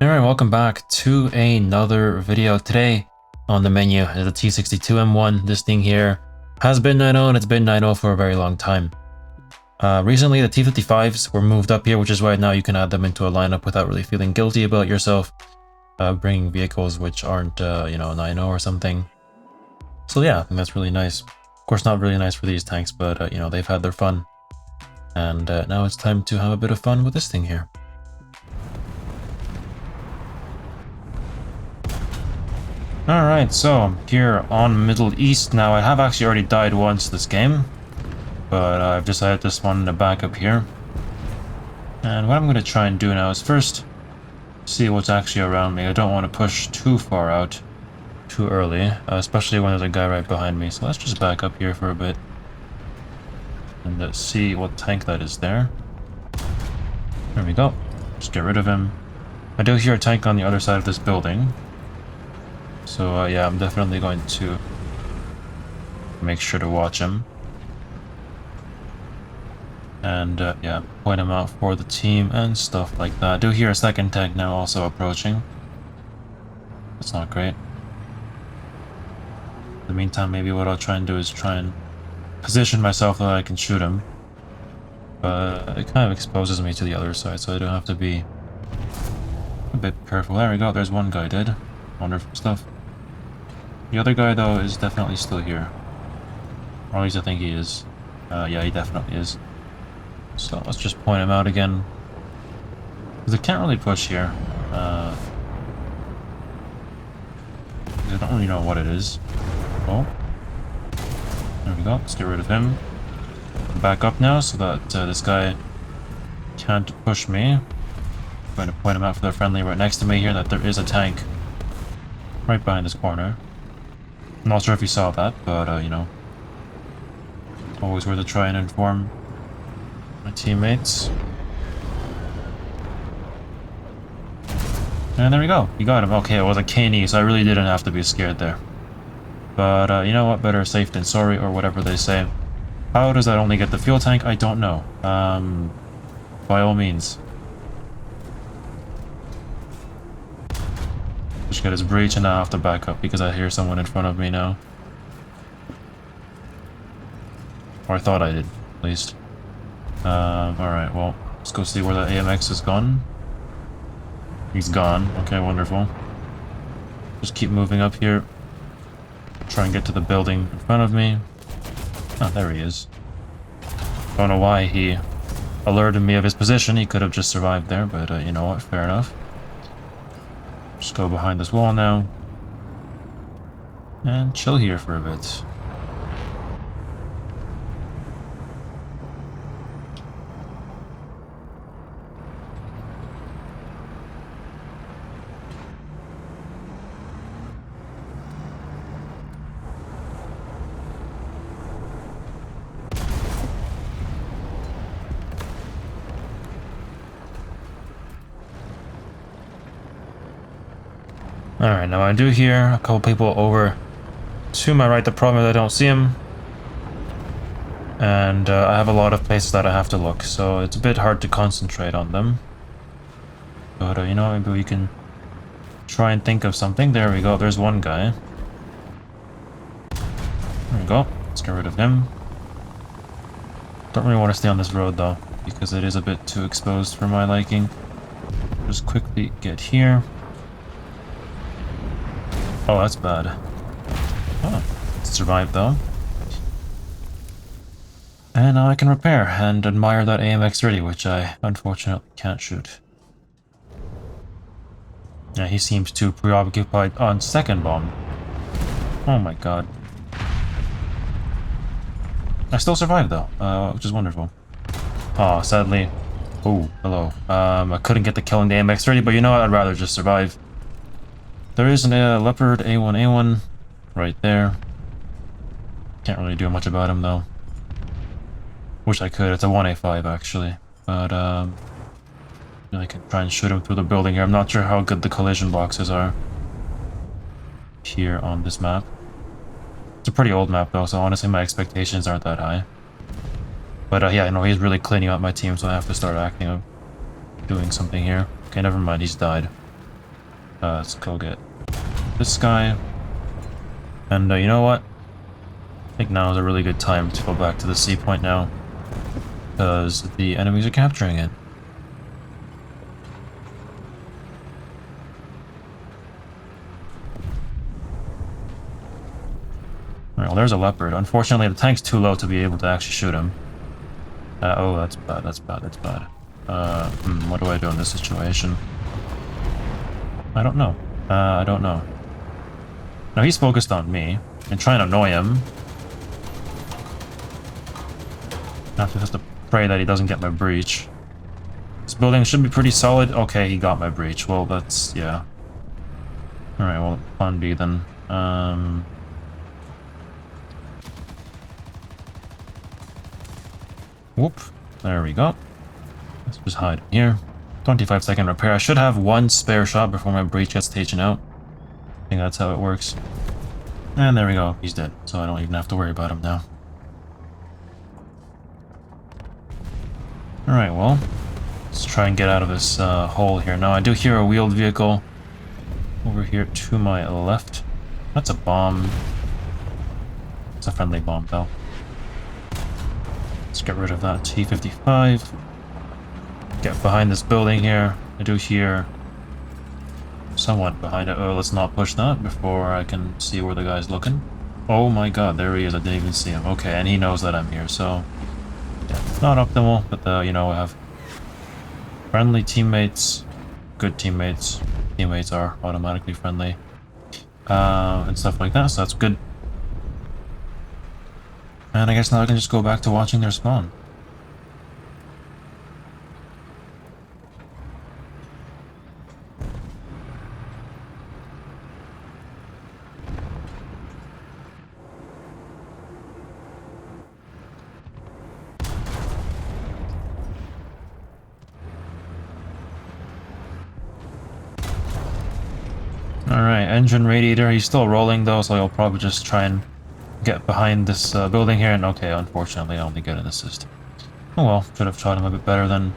Alright, welcome back to another video. Today on the menu is the T-62M-1. This thing here has been 9.0 and it's been 9.0 for a very long time. Recently the T-55s were moved up here, which is why now you can add them into a lineup without really feeling guilty about yourself bringing vehicles which aren't, 9.0 or something. So yeah, I think that's really nice. Of course, not really nice for these tanks, but they've had their fun. And now it's time to have a bit of fun with this thing here. Alright, so I'm here on Middle East now. I have actually already died once this game, but I've decided to spawn in a backup here. And what I'm going to try and do now is first see what's actually around me. I don't want to push too far out too early, especially when there's a guy right behind me. So let's just back up here for a bit and see what tank that is there. There we go. Just get rid of him. I do hear a tank on the other side of this building. So yeah, I'm definitely going to make sure to watch him. And yeah, point him out for the team and stuff like that. I do hear a second tank now also approaching. That's not great. In the meantime, maybe what I'll try and do is try and position myself so that I can shoot him. But it kind of exposes me to the other side, so I do have to be a bit careful. There we go, there's one guy dead. Wonderful stuff. The other guy, though, is definitely still here. Or at least I think he is. Yeah, he definitely is. So let's just point him out again. Because I can't really push here. I don't really know what it is. Oh. There we go. Let's get rid of him. Back up now so that this guy can't push me. I'm going to point him out for the friendly right next to me here that there is a tank right behind this corner. I'm not sure if you saw that, but, always worth a try and inform my teammates. And there we go. You got him. Okay, it was a KNE, so I really didn't have to be scared there. But, you know what? Better safe than sorry, or whatever they say. How does that only get the fuel tank? I don't know. By all means. Just get his breach and now I have to back up because I hear someone in front of me now. Or I thought I did, at least. Alright, well, let's go see where the AMX is gone. He's gone. Okay, wonderful. Just keep moving up here. Try and get to the building in front of me. Oh, there he is. Don't know why he alerted me of his position. He could have just survived there, but you know what, fair enough. Just go behind this wall now. And chill here for a bit. Alright, now I do hear a couple people over to my right. The problem is I don't see them. And I have a lot of places that I have to look, so it's a bit hard to concentrate on them. But, maybe we can try and think of something. There we go, there's one guy. There we go, let's get rid of him. Don't really want to stay on this road, though, because it is a bit too exposed for my liking. Just quickly get here. Oh, that's bad. Oh, survived though. And now I can repair and admire that AMX-30, which I unfortunately can't shoot. Yeah, he seems too preoccupied on second bomb. Oh my god. I still survived though, which is wonderful. Oh, sadly. Oh, hello. I couldn't get the kill in the AMX-30, but you know what? I'd rather just survive. There is a Leopard A1 right there. Can't really do much about him though. Wish I could. It's a 1A5 actually, but I can try and shoot him through the building here. I'm not sure how good the collision boxes are here on this map. It's a pretty old map though, so honestly my expectations aren't that high. But yeah, he's really cleaning up my team, so I have to start acting up, doing something here. Okay, never mind, he's died. Let's go get this guy. And you know what? I think now is a really good time to go back to the sea point now. Because the enemies are capturing it. Alright, well there's a leopard. Unfortunately the tank's too low to be able to actually shoot him. Oh, that's bad, that's bad, that's bad. What do I do in this situation? I don't know. I don't know. No, he's focused on me and trying to annoy him. I have to pray that he doesn't get my breach. This building should be pretty solid. Okay, he got my breach. Well, that's, yeah. Alright, well, plan B then. Whoop. There we go. Let's just hide here. 25-second repair. I should have one spare shot before my breach gets taken out. I think that's how it works. And there we go. He's dead. So I don't even have to worry about him now. Alright, well. Let's try and get out of this hole here. Now, I do hear a wheeled vehicle over here to my left. That's a bomb. It's a friendly bomb, though. Let's get rid of that T-55. Get behind this building here. I do hear someone behind it. Oh, let's not push that before I can see where the guy's looking. Oh my god, there he is. I didn't even see him. Okay, and he knows that I'm here, so... yeah, not optimal, but you know, I have friendly teammates, good teammates. Teammates are automatically friendly. And stuff like that, so that's good. And I guess now I can just go back to watching their spawn. Alright, engine radiator, he's still rolling though, so I'll probably just try and get behind this building here, and okay, unfortunately I only get an assist. Oh well, should have shot him a bit better than...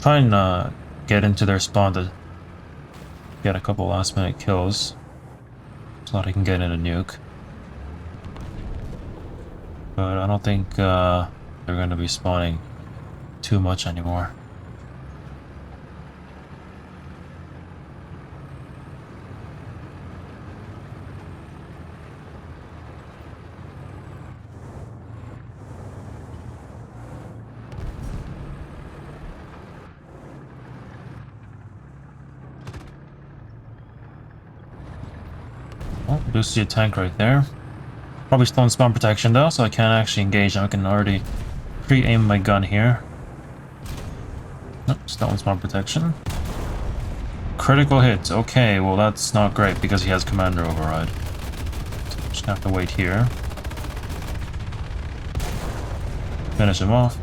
try and get into their spawn to get a couple last minute kills, so that I can get in a nuke. But I don't think they're going to be spawning too much anymore. Oh, I do see a tank right there. Probably still in spawn protection though, so I can't actually engage them. I can already pre-aim my gun here. Nope, still in spawn protection. Critical hit. Okay, well that's not great because he has commander override. So I'm just gonna have to wait here. Finish him off.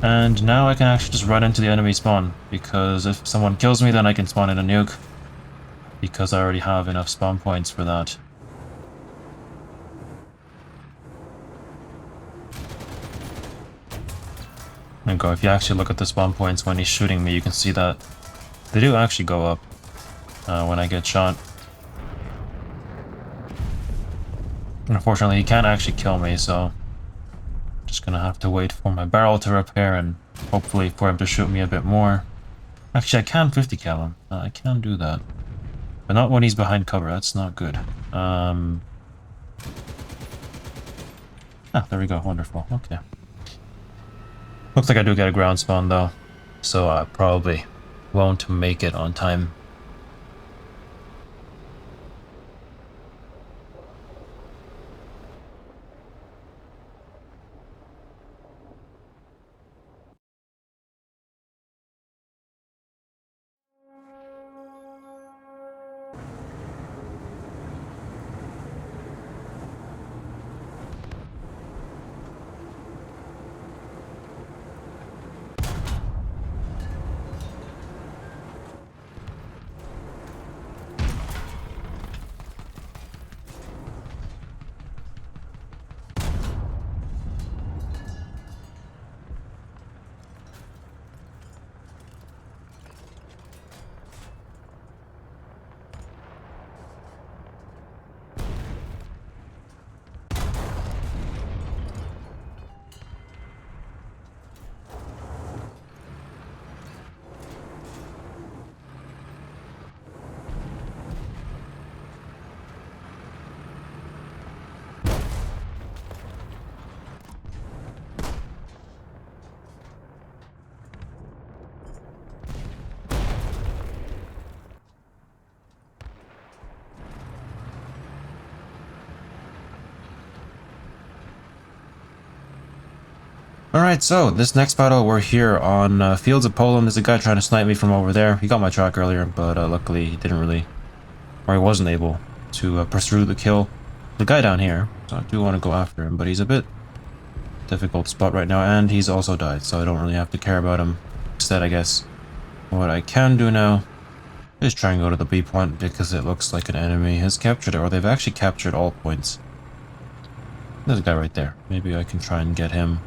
And now I can actually just run into the enemy spawn, because if someone kills me then I can spawn in a nuke. Because I already have enough spawn points for that. There you go. If you actually look at the spawn points when he's shooting me, you can see that they do actually go up when I get shot. Unfortunately, he can't actually kill me, so I'm just gonna have to wait for my barrel to repair and hopefully for him to shoot me a bit more. Actually, I can 50 cal him. I can do that. But not when he's behind cover, that's not good. Ah, there we go, wonderful, okay. Looks like I do get a ground spawn though, so I probably won't make it on time. Alright, so this next battle, we're here on Fields of Poland. There's a guy trying to snipe me from over there. He got my track earlier, but luckily he didn't really, or he wasn't able to pursue the kill. The guy down here, so I do want to go after him, but he's a bit difficult spot right now, and he's also died, so I don't really have to care about him. Instead, I guess, what I can do now is try and go to the B point, because it looks like an enemy has captured it, or they've actually captured all points. There's a guy right there. Maybe I can try and get him.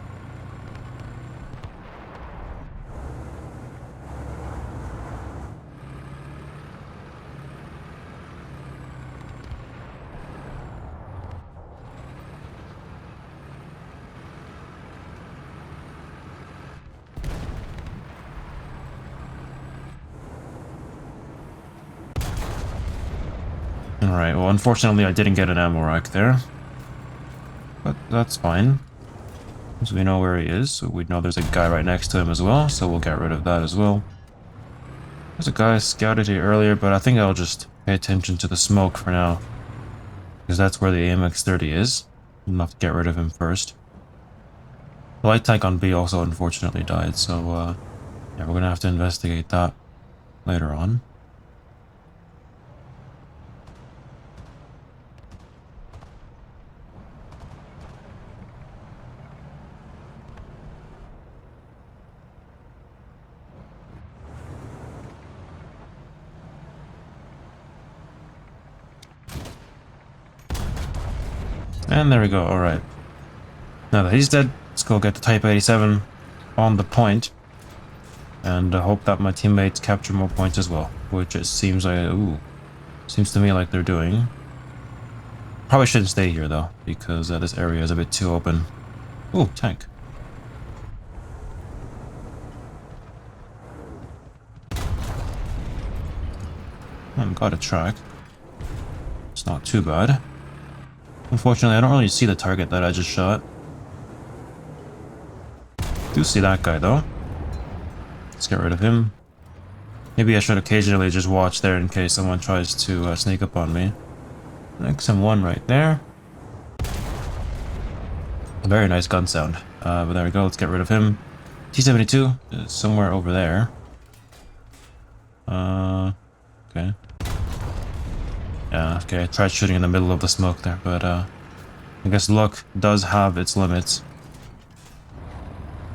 Alright, well, unfortunately I didn't get an ammo rack there. But that's fine. So we know where he is, so we know there's a guy right next to him as well, so we'll get rid of that as well. There's a guy scouted here earlier, but I think I'll just pay attention to the smoke for now. Because that's where the AMX-30 is. I'll have to get rid of him first. The light tank on B also unfortunately died, so yeah, we're gonna have to investigate that later on. And there we go, alright. Now that he's dead, let's go get the Type 87 on the point. And hope that my teammates capture more points as well. Which it seems like, seems to me like they're doing. Probably shouldn't stay here though, because this area is a bit too open. Ooh, tank. Got a track. It's not too bad. Unfortunately, I don't really see the target that I just shot. Do see that guy though. Let's get rid of him. Maybe I should occasionally just watch there in case someone tries to sneak up on me. XM1 right there. A very nice gun sound. But there we go, let's get rid of him. T-72 is somewhere over there. Okay. Yeah, okay, I tried shooting in the middle of the smoke there, but I guess luck does have its limits.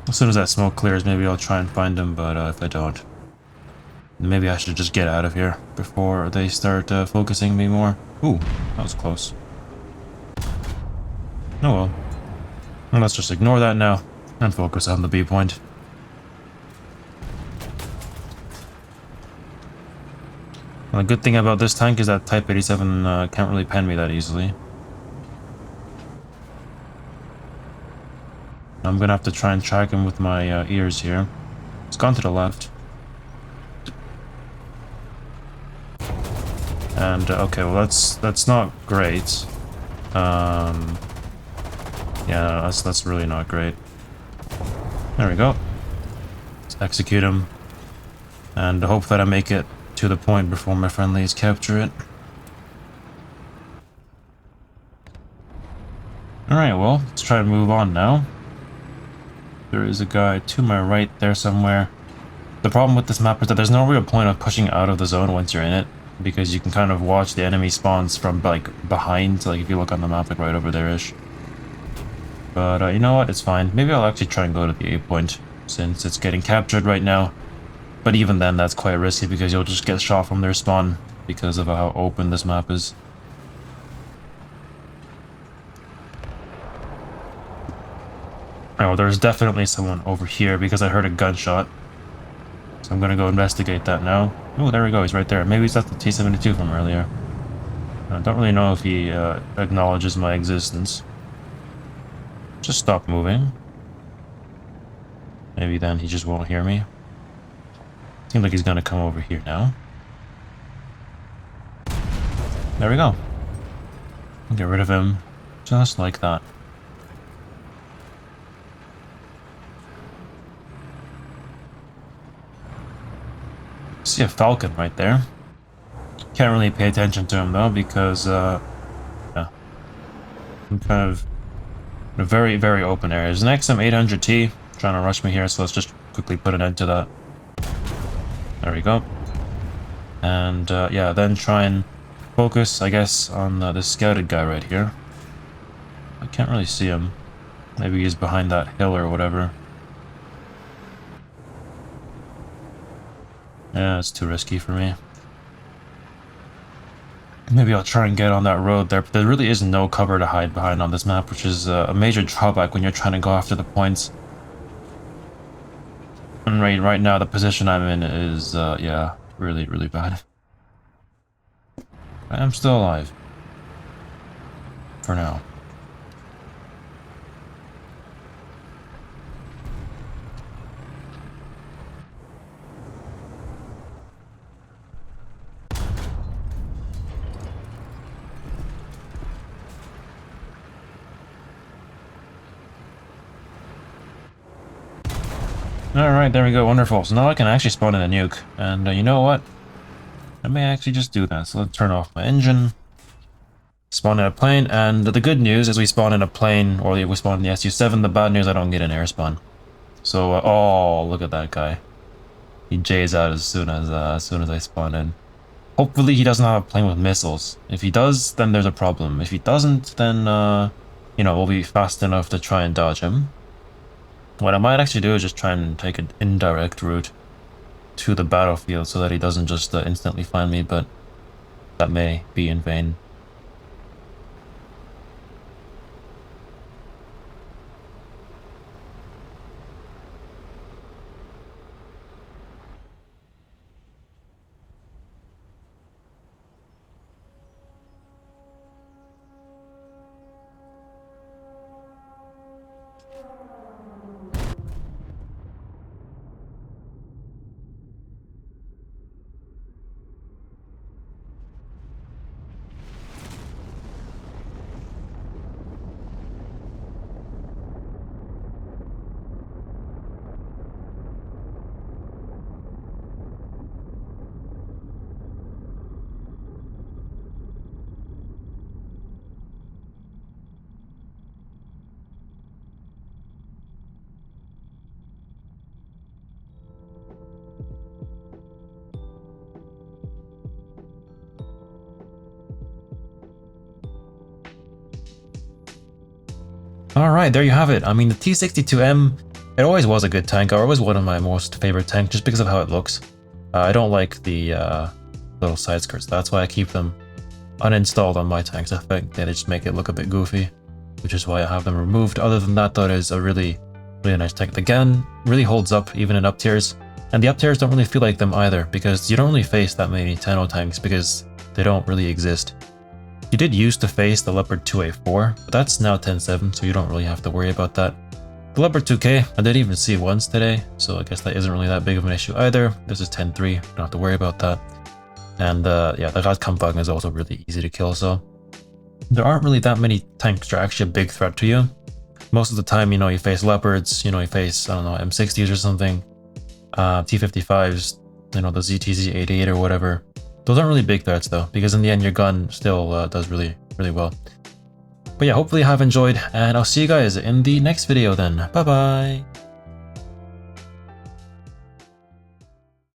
As soon as that smoke clears, maybe I'll try and find him, but if I don't, maybe I should just get out of here before they start focusing me more. Ooh, that was close. Oh well. Well, let's just ignore that now and focus on the B point. Well, the good thing about this tank is that Type 87 can't really pen me that easily. I'm gonna have to try and track him with my ears here. It's gone to the left. And okay, well that's not great. Yeah, that's really not great. There we go. Let's execute him, and hope that I make it to the point before my friendlies capture it. Alright, well, let's try to move on now. There is a guy to my right there somewhere. The problem with this map is that there's no real point of pushing out of the zone once you're in it, because you can kind of watch the enemy spawns from like behind, like if you look on the map, like right over there-ish. But you know what, it's fine. Maybe I'll actually try and go to the A point, since it's getting captured right now. But even then, that's quite risky because you'll just get shot from their spawn because of how open this map is. Oh, there's definitely someone over here because I heard a gunshot. So I'm gonna go investigate that now. Oh, there we go, he's right there. Maybe that's the T-72 from earlier. I don't really know if he acknowledges my existence. Just stop moving. Maybe then he just won't hear me. Seems like he's gonna come over here now. There we go. Get rid of him. Just like that. See a falcon right there. Can't really pay attention to him though because yeah, I'm kind of in a very, very open area. There's an XM800T trying to rush me here, so let's just quickly put an end to that. There we go. And yeah, then try and focus, I guess, on this scouted guy right here. I can't really see him. Maybe he's behind that hill or whatever. Yeah, it's too risky for me. Maybe I'll try and get on that road there, but there really is no cover to hide behind on this map, which is a major drawback when you're trying to go after the points. And right now, the position I'm in is, yeah, really, really bad. I am still alive. For now. Alright, there we go, wonderful. So now I can actually spawn in a nuke. And you know what? I may actually just do that. So let's turn off my engine. Spawn in a plane, and the good news is we spawn in a plane, or we spawn in the SU-7. The bad news, I don't get an air spawn. So, oh, look at that guy. He J's out as soon as I spawn in. Hopefully he doesn't have a plane with missiles. If he does, then there's a problem. If he doesn't, then, you know, we'll be fast enough to try and dodge him. What I might actually do is just try and take an indirect route to the battlefield so that he doesn't just instantly find me, but that may be in vain. Alright, there you have it. I mean, the T-62M, it always was a good tank, or always one of my most favorite tanks, just because of how it looks. I don't like the little side skirts, that's why I keep them uninstalled on my tanks. I think they just make it look a bit goofy, which is why I have them removed. Other than that, though, it is a really nice tank. The gun really holds up, even in Uptiers, and the Uptiers don't really feel like them either, because you don't really face that many Tenno tanks, because they don't really exist. You did used to face the Leopard 2A4, but that's now 10.7, so you don't really have to worry about that. The Leopard 2K, I did even see once today, so I guess that isn't really that big of an issue either. This is 10.3, don't have to worry about that. And yeah, the Radkampfwagen is also really easy to kill, so there aren't really that many tanks that are actually a big threat to you. Most of the time, you know, you face Leopards, you know, you face, I don't know, M60s or something, T55s, you know, the ZTZ-88 or whatever. Those aren't really big threats though, because in the end your gun still does really well. But yeah, hopefully you have enjoyed, and I'll see you guys in the next video then. Bye bye!